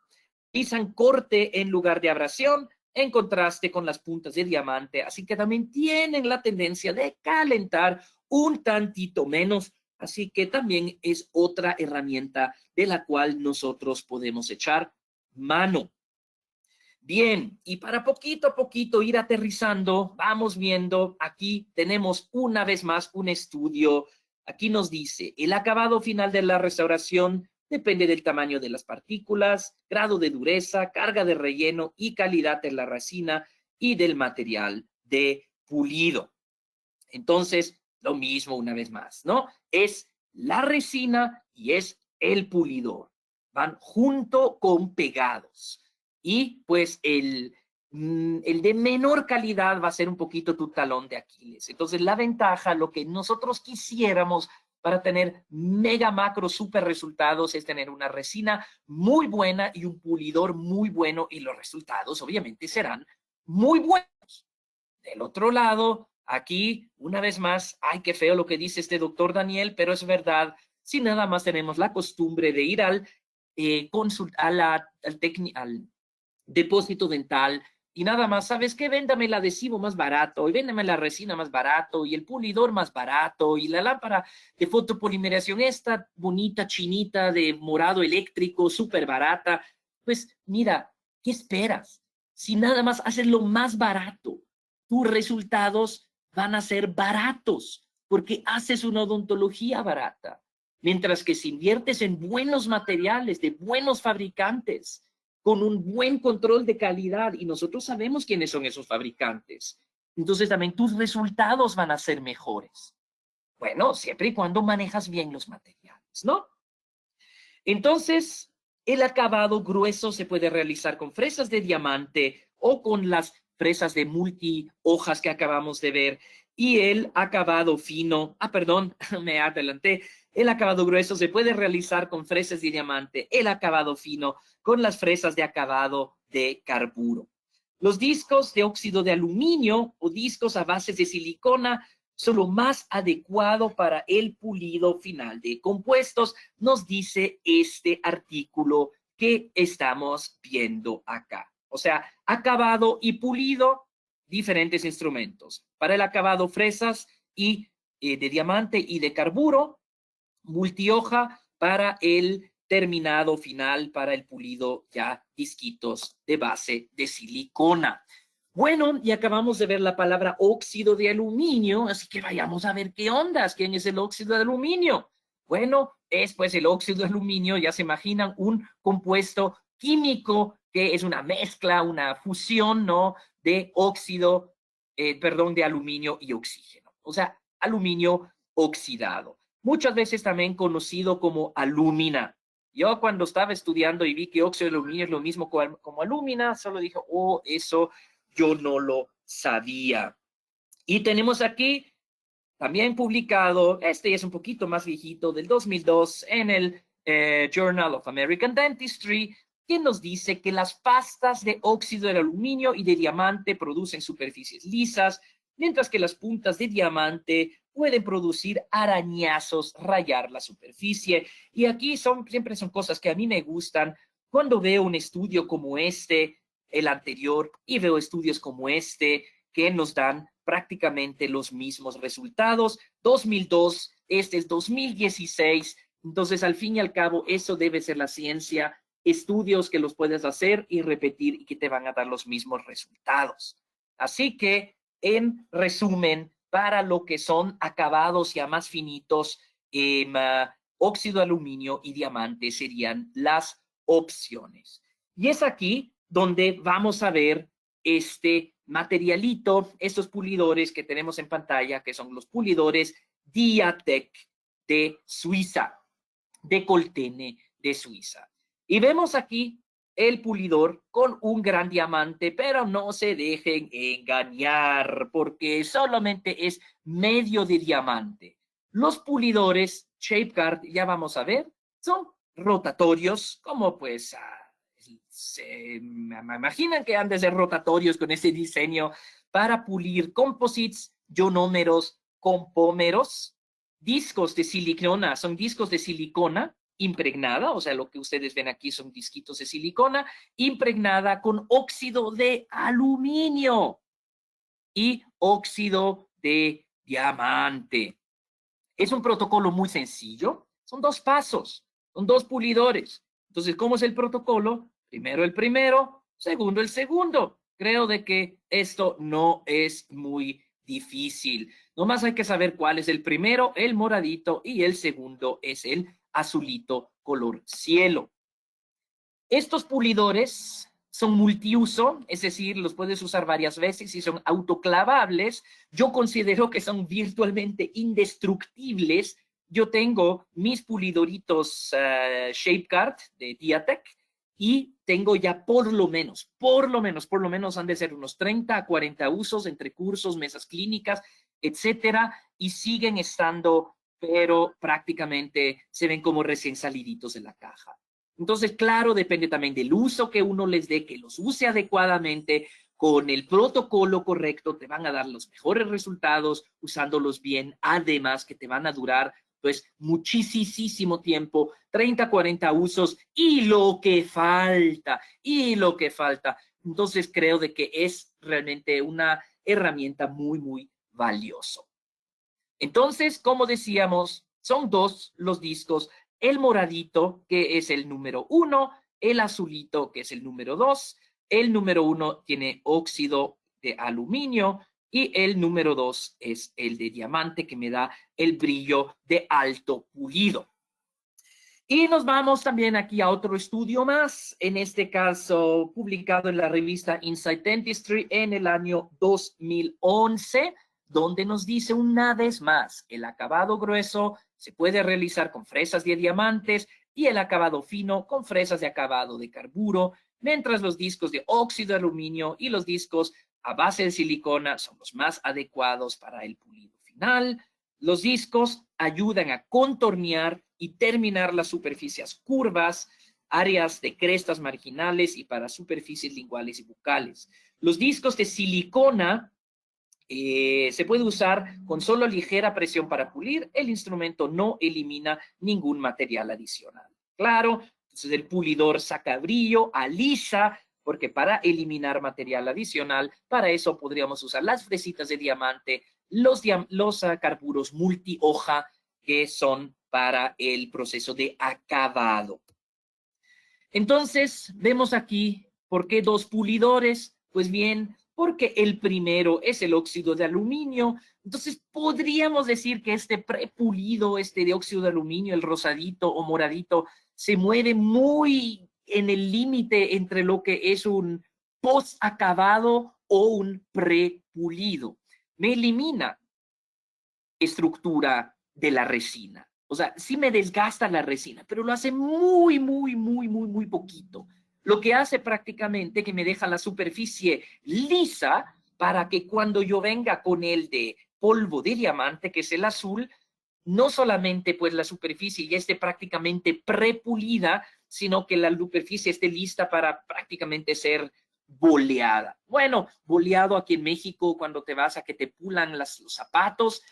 Speaker 1: Utilizan corte en lugar de abrasión, en contraste con las puntas de diamante, así que también tienen la tendencia de calentar un tantito menos, así que también es otra herramienta de la cual nosotros podemos echar mano. Bien, y para poquito a poquito ir aterrizando, vamos viendo, aquí tenemos una vez más un estudio. Aquí nos dice, el acabado final de la restauración depende del tamaño de las partículas, grado de dureza, carga de relleno y calidad de la resina y del material de pulido. Entonces, lo mismo una vez más, ¿no? Es la resina y es el pulidor. Van junto con pegados. Y pues el de menor calidad va a ser un poquito tu talón de Aquiles. Entonces, la ventaja, lo que nosotros quisiéramos para tener mega macro super resultados es tener una resina muy buena y un pulidor muy bueno y los resultados obviamente serán muy buenos. Del otro lado, aquí, una vez más, ay, qué feo lo que dice este doctor Daniel, pero es verdad, si nada más tenemos la costumbre de ir al, al depósito dental y nada más, ¿sabes qué? Véndame el adhesivo más barato y véndame la resina más barato y el pulidor más barato y la lámpara de fotopolimeración esta bonita chinita de morado eléctrico, súper barata. Pues mira, ¿qué esperas? Si nada más haces lo más barato, tus resultados van a ser baratos porque haces una odontología barata. Mientras que si inviertes en buenos materiales de buenos fabricantes, con un buen control de calidad, y nosotros sabemos quiénes son esos fabricantes, entonces también tus resultados van a ser mejores. Bueno, siempre y cuando manejas bien los materiales, ¿no? Entonces, el acabado grueso se puede realizar con fresas de diamante o con las fresas de multi hojas que acabamos de ver. Y el acabado fino, perdón, me adelanté. El acabado grueso se puede realizar con fresas de diamante. El acabado fino con las fresas de acabado de carburo. Los discos de óxido de aluminio o discos a base de silicona son lo más adecuado para el pulido final de compuestos, nos dice este artículo que estamos viendo acá. O sea, acabado y pulido, diferentes instrumentos. Para el acabado fresas y de diamante y de carburo, multihoja para el terminado final, para el pulido ya disquitos de base de silicona. Bueno, y acabamos de ver la palabra óxido de aluminio, así que vayamos a ver qué ondas, quién es el óxido de aluminio. Bueno, es pues el óxido de aluminio, ya se imaginan, un compuesto químico que es una mezcla, una fusión, ¿no? De óxido perdón, de aluminio y oxígeno. O sea, aluminio oxidado. Muchas veces también conocido como alúmina. Yo cuando estaba estudiando y vi que óxido de aluminio es lo mismo como alúmina, solo dije, oh, eso yo no lo sabía. Y tenemos aquí también publicado, este es un poquito más viejito, del 2002, en el Journal of American Dentistry, que nos dice que las pastas de óxido de aluminio y de diamante producen superficies lisas, mientras que las puntas de diamante pueden producir arañazos, rayar la superficie. Y aquí siempre son cosas que a mí me gustan cuando veo un estudio como este, el anterior, y veo estudios como este, que nos dan prácticamente los mismos resultados. 2002, este es 2016. Entonces, al fin y al cabo, eso debe ser la ciencia, estudios que los puedes hacer y repetir y que te van a dar los mismos resultados. Así que, en resumen, para lo que son acabados ya más finitos, óxido de aluminio y diamante serían las opciones. Y es aquí donde vamos a ver este materialito, estos pulidores que tenemos en pantalla, que son los pulidores Diatec de Suiza, de Coltene de Suiza. Y vemos aquí el pulidor con un gran diamante, pero no se dejen engañar porque solamente es medio de diamante. Los pulidores Shapeguard, ya vamos a ver, son rotatorios, como pues me imaginan que han de ser rotatorios con este diseño para pulir composites, ionómeros, compómeros, discos de silicona, son discos de silicona impregnada, o sea, lo que ustedes ven aquí son disquitos de silicona impregnada con óxido de aluminio y óxido de diamante. Es un protocolo muy sencillo, son 2 pasos, son 2 pulidores. Entonces, ¿cómo es el protocolo? Primero el primero, segundo el segundo. Creo de que esto no es muy difícil. Nomás hay que saber cuál es el primero, el moradito, y el segundo es el azulito color cielo. Estos pulidores son multiuso, es decir, los puedes usar varias veces y son autoclavables. Yo considero que son virtualmente indestructibles. Yo tengo mis pulidoritos Shapeguard de Diatec y tengo ya por lo menos han de ser unos 30 a 40 usos entre cursos, mesas clínicas, etcétera, y siguen estando, pero prácticamente se ven como recién saliditos de la caja. Entonces, claro, depende también del uso que uno les dé, que los use adecuadamente, con el protocolo correcto, te van a dar los mejores resultados usándolos bien, además que te van a durar pues muchísimo tiempo, 30, 40 usos y lo que falta, y lo que falta. Entonces, creo de que es realmente una herramienta muy valioso. Entonces, como decíamos, son 2 los discos, el moradito, que es el número 1, el azulito, que es el número 2. El número 1 tiene óxido de aluminio y el número 2 es el de diamante, que me da el brillo de alto pulido. Y nos vamos también aquí a otro estudio más, en este caso publicado en la revista Insight Dentistry en el año 2011, donde nos dice una vez más, el acabado grueso se puede realizar con fresas de diamantes y el acabado fino con fresas de acabado de carburo, mientras los discos de óxido de aluminio y los discos a base de silicona son los más adecuados para el pulido final. Los discos ayudan a contornear y terminar las superficies curvas, áreas de crestas marginales y para superficies linguales y bucales. Los discos de silicona se puede usar con solo ligera presión para pulir. El instrumento no elimina ningún material adicional. Claro, entonces el pulidor saca brillo, alisa, porque para eliminar material adicional, para eso podríamos usar las fresitas de diamante, los carburos multihoja, que son para el proceso de acabado. Entonces, vemos aquí, ¿por qué 2 pulidores? Pues bien, porque el primero es el óxido de aluminio. Entonces, podríamos decir que este prepulido, este de óxido de aluminio, el rosadito o moradito, se mueve muy en el límite entre lo que es un post acabado o un prepulido. Me elimina estructura de la resina. O sea, sí me desgasta la resina, pero lo hace muy poquito. Lo que hace prácticamente que me deja la superficie lisa para que cuando yo venga con el de polvo de diamante, que es el azul, no solamente pues la superficie ya esté prácticamente prepulida, sino que la superficie esté lista para prácticamente ser boleada. Bueno, boleado aquí en México cuando te vas a que te pulan los zapatos,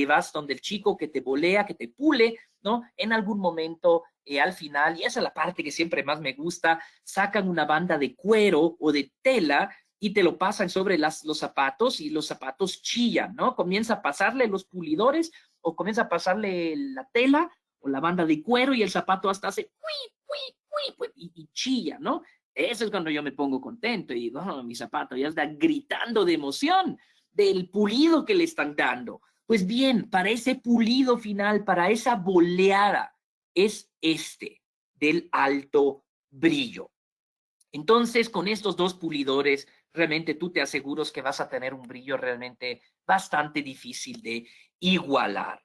Speaker 1: vas donde el chico que te bolea, que te pule, ¿no? En algún momento, al final, y esa es la parte que siempre más me gusta, sacan una banda de cuero o de tela y te lo pasan sobre los zapatos y los zapatos chillan, ¿no? Comienza a pasarle los pulidores o comienza a pasarle la tela o la banda de cuero y el zapato hasta hace y chilla, ¿no? Eso es cuando yo me pongo contento y digo, oh, mi zapato ya está gritando de emoción del pulido que le están dando. Pues bien, para ese pulido final, para esa boleada, es este del alto brillo. Entonces, con estos dos pulidores, realmente tú te aseguras que vas a tener un brillo realmente bastante difícil de igualar.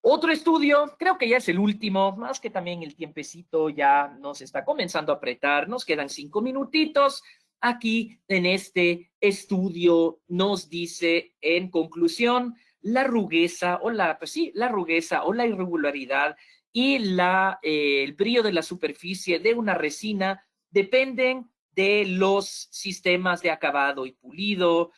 Speaker 1: Otro estudio, creo que ya es el último, más que también el tiempecito ya nos está comenzando a apretar, nos quedan 5 minutitos. Aquí en este estudio nos dice en conclusión la rudeza o pues sí, la rudeza o la irregularidad y el brillo de la superficie de una resina dependen de los sistemas de acabado y pulido.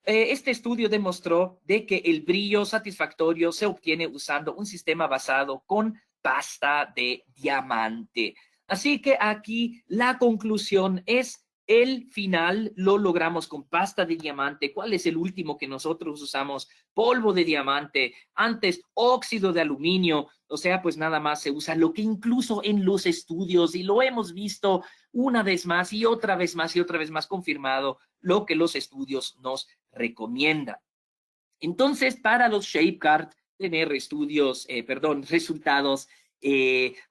Speaker 1: Este estudio demostró de que el brillo satisfactorio se obtiene usando un sistema basado con pasta de diamante. Así que aquí la conclusión es el final lo logramos con pasta de diamante. ¿Cuál es el último que nosotros usamos? Polvo de diamante, antes óxido de aluminio, o sea, pues nada más se usa lo que incluso en los estudios, y lo hemos visto una vez más y otra vez más y otra vez más confirmado, lo que los estudios nos recomiendan. Entonces, para los shape card, tener resultados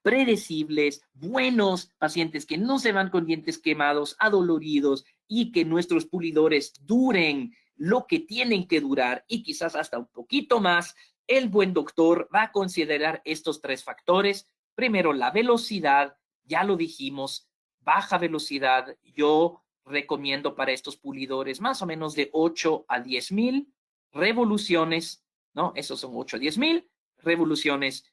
Speaker 1: predecibles, buenos, pacientes que no se van con dientes quemados, adoloridos y que nuestros pulidores duren lo que tienen que durar y quizás hasta un poquito más, el buen doctor va a considerar estos 3 factores. Primero, la velocidad, ya lo dijimos, baja velocidad. Yo recomiendo para estos pulidores más o menos de 8 a 10,000 revoluciones, ¿no? Esos son 8 a 10,000 revoluciones.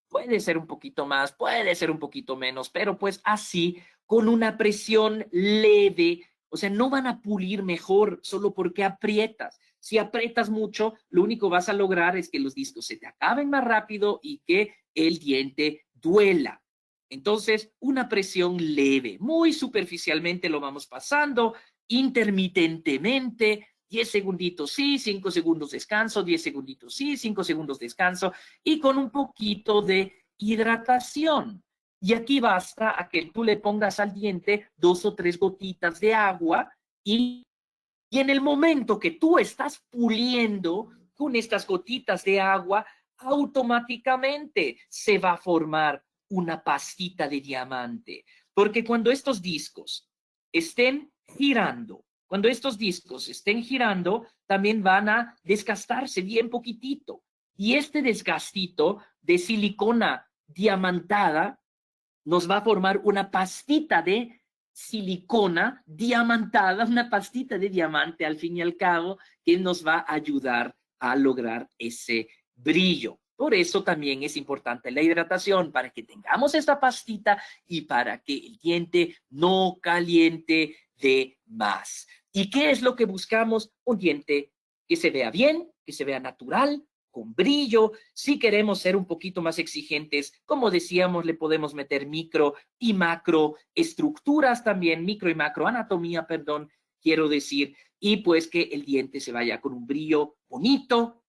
Speaker 1: Puede ser un poquito más, puede ser un poquito menos, pero pues así, con una presión leve, o sea, no van a pulir mejor solo porque aprietas. Si aprietas mucho, lo único que vas a lograr es que los discos se te acaben más rápido y que el diente duela. Entonces, una presión leve, muy superficialmente lo vamos pasando, intermitentemente, 10 segunditos sí, 5 segundos descanso, 10 segunditos sí, 5 segundos descanso, y con un poquito de hidratación. Y aquí basta a que tú le pongas al diente 2 o 3 gotitas de agua y en el momento que tú estás puliendo con estas gotitas de agua, automáticamente se va a formar una pastita de diamante. Porque cuando estos discos estén girando, cuando estos discos estén girando, también van a desgastarse bien poquitito. Y este desgastito de silicona diamantada nos va a formar una pastita de silicona diamantada, una pastita de diamante al fin y al cabo, que nos va a ayudar a lograr ese brillo. Por eso también es importante la hidratación, para que tengamos esta pastita y para que el diente no caliente de más. ¿Y qué es lo que buscamos? Un diente que se vea bien, que se vea natural, con brillo. Si queremos ser un poquito más exigentes, como decíamos, le podemos meter micro y macro estructuras también, micro y macro anatomía, perdón, quiero decir, y pues que el diente se vaya con un brillo bonito,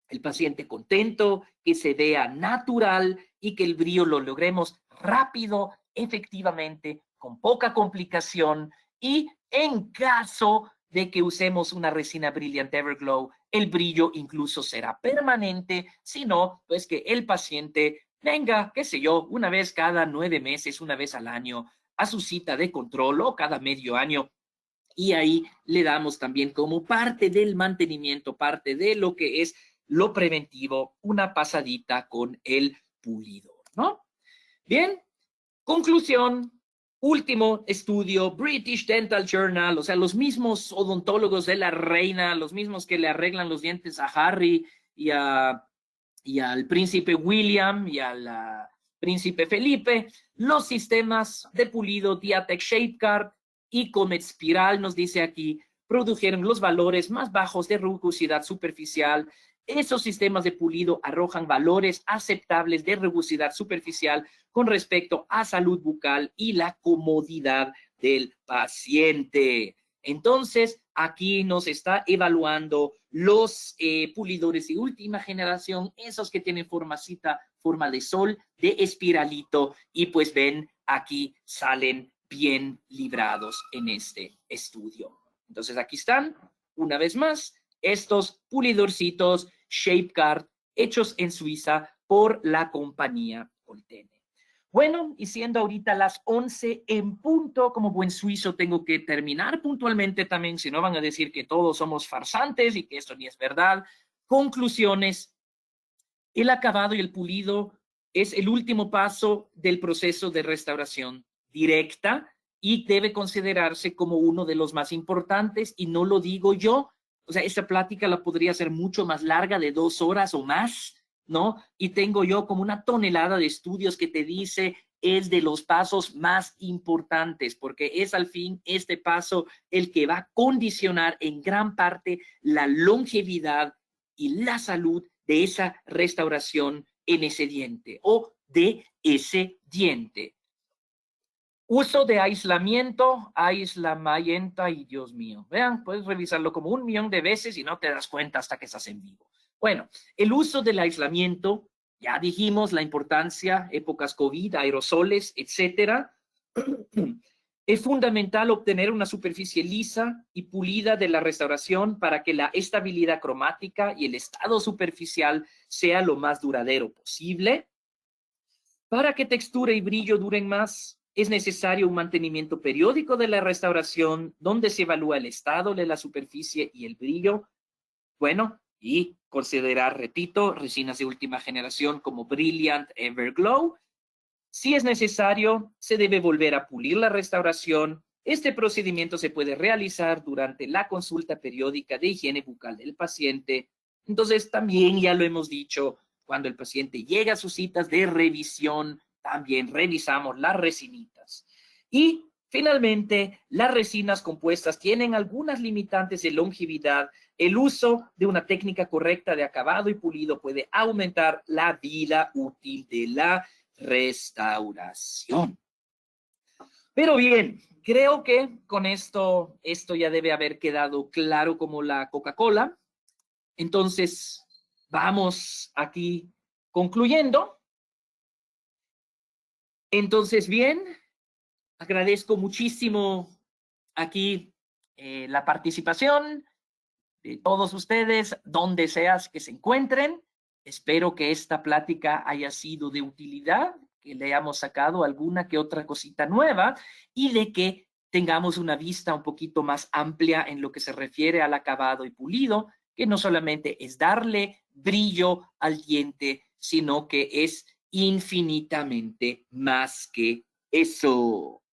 Speaker 1: el paciente contento, que se vea natural y que el brillo lo logremos rápido, efectivamente, con poca complicación y en caso de que usemos una resina Brilliant Everglow, el brillo incluso será permanente, sino pues que el paciente venga, qué sé yo, una vez cada 9 meses, una vez al año, a su cita de control o cada medio año Y ahí le damos también como parte del mantenimiento, parte de lo que es lo preventivo, una pasadita con el pulidor, ¿no? Bien, conclusión, último estudio, British Dental Journal, o sea, los mismos odontólogos de la reina, los mismos que le arreglan los dientes a Harry y, y al príncipe William y al príncipe Felipe, los sistemas de pulido Diatec ShapeGuard y Comet Spiral, nos dice aquí, produjeron los valores más bajos de rugosidad superficial. Esos sistemas de pulido arrojan valores aceptables de rugosidad superficial con respecto a salud bucal y la comodidad del paciente. Entonces, aquí nos está evaluando los pulidores de última generación, esos que tienen formacita, forma de sol, de espiralito, y pues ven, aquí salen bien librados en este estudio. Entonces, aquí están, una vez más, estos pulidorcitos ShapeGuard hechos en Suiza por la compañía Oltene. Bueno, y siendo ahorita las 11 en punto, como buen suizo tengo que terminar puntualmente también, si no van a decir que todos somos farsantes y que esto ni es verdad. Conclusiones. El acabado y el pulido es el último paso del proceso de restauración directa y debe considerarse como uno de los más importantes, y no lo digo yo. O sea, esta plática la podría hacer mucho más larga, de 2 horas o más, ¿no? Y tengo yo como una tonelada de estudios que te dice es de los pasos más importantes, porque es al fin este paso el que va a condicionar en gran parte la longevidad y la salud de esa restauración en ese diente o de ese diente. Uso de aislamiento, y Dios mío, vean, puedes revisarlo como 1.000.000 de veces y no te das cuenta hasta que estás en vivo. Bueno, el uso del aislamiento, ya dijimos la importancia, épocas COVID, aerosoles, etcétera. Es fundamental obtener una superficie lisa y pulida de la restauración para que la estabilidad cromática y el estado superficial sea lo más duradero posible. Para que textura y brillo duren más, es necesario un mantenimiento periódico de la restauración donde se evalúa el estado de la superficie y el brillo. Bueno, y considerar, repito, resinas de última generación como Brilliant Everglow. Si es necesario, se debe volver a pulir la restauración. Este procedimiento se puede realizar durante la consulta periódica de higiene bucal del paciente. Entonces, también ya lo hemos dicho, cuando el paciente llega a sus citas de revisión, también revisamos las resinitas. Y finalmente, las resinas compuestas tienen algunas limitantes de longevidad. El uso de una técnica correcta de acabado y pulido puede aumentar la vida útil de la restauración. Pero bien, creo que con esto ya debe haber quedado claro como la Coca-Cola. Entonces, vamos aquí concluyendo. Entonces, bien, agradezco muchísimo aquí la participación de todos ustedes, donde seas que se encuentren. Espero que esta plática haya sido de utilidad, que le hayamos sacado alguna que otra cosita nueva y de que tengamos una vista un poquito más amplia en lo que se refiere al acabado y pulido, que no solamente es darle brillo al diente, sino que es infinitamente más que eso.